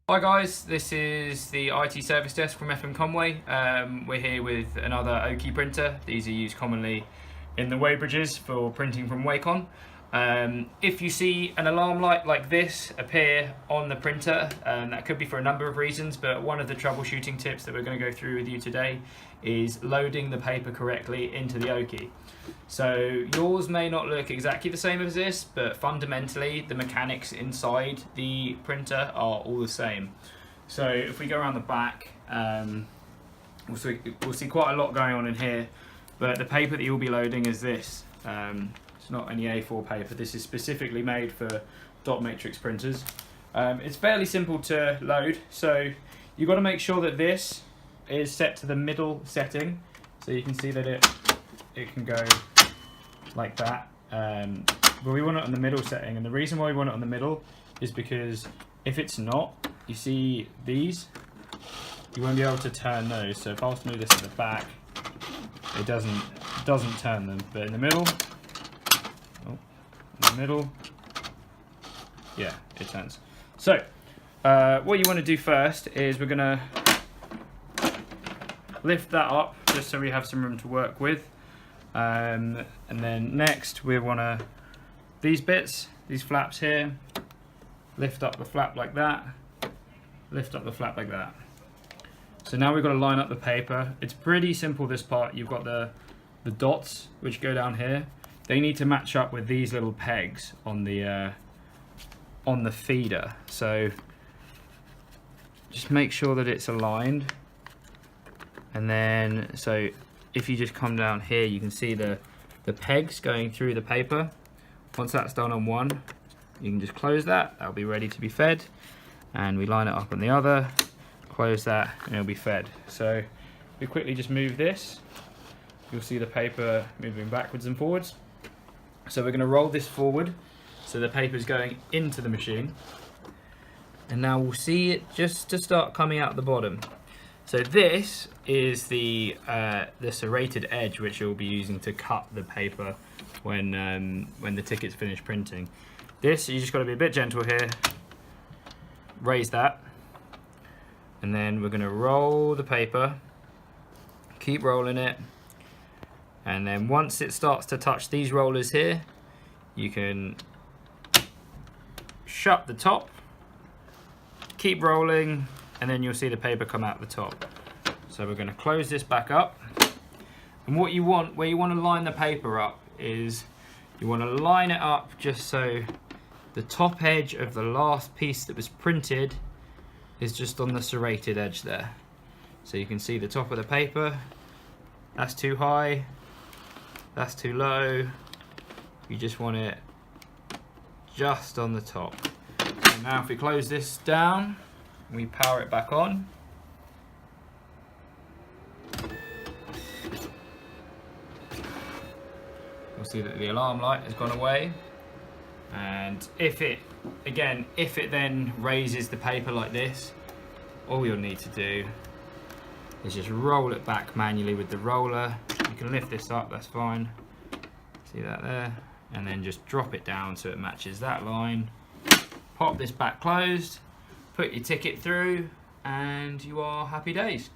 Hi guys, this is the IT service desk from FM Conway. We're here with another OKI printer. These are used commonly in the Weybridges for printing from Wacom. If you see an alarm light like this appear on the printer, that could be for a number of reasons, but one of the troubleshooting tips that we're going to go through with you today is loading the paper correctly into the OKI. So yours may not look exactly the same as this, but fundamentally the mechanics inside the printer are all the same. So if we go around the back, we'll see quite a lot going on in here, but the paper that you'll be loading is this. It's not any A4 paper. This is specifically made for dot matrix printers. It's fairly simple to load, so you've got to make sure that this is set to the middle setting, so you can see that it can go like that. But we want it on the middle setting, and the reason why we want it on the middle is because if it's not, you see these, you won't be able to turn those. So if I was to move this to the back, it doesn't turn them, but in the middle, yeah, it turns. So what you want to do first is we're going to lift that up just so we have some room to work with, and then next we want to, these flaps here, lift up the flap like that, lift up the flap like that. So now we've got to line up the paper. It's pretty simple, this part. You've got the dots which go down here. They need to match up with these little pegs on the feeder. So just make sure that it's aligned. And then, so if you just come down here, you can see the pegs going through the paper. Once that's done on one, you can just close that. That'll be ready to be fed. And we line it up on the other, close that, and it'll be fed. So we quickly just move this. You'll see the paper moving backwards and forwards. So we're going to roll this forward, so the paper is going into the machine. And now we'll see it just to start coming out the bottom. So this is the serrated edge which you'll be using to cut the paper when the ticket's finished printing. This, you just got to be a bit gentle here. Raise that, and then we're going to roll the paper. Keep rolling it, and then once it starts to touch these rollers here, you can shut the top. Keep rolling, and then you'll see the paper come out the top. So we're going to close this back up, and what you want, where you want to line the paper up, is you want to line it up just so the top edge of the last piece that was printed is just on the serrated edge there. So you can see the top of the paper, that's too high, that's too low, you just want it just on the top. And now if we close this down, we power it back on. You'll see that the alarm light has gone away. And if it then raises the paper like this, all you'll need to do is just roll it back manually with the roller. You can lift this up, that's fine. See that there? And then just drop it down so it matches that line. Pop this back closed, put your ticket through, and you are happy days.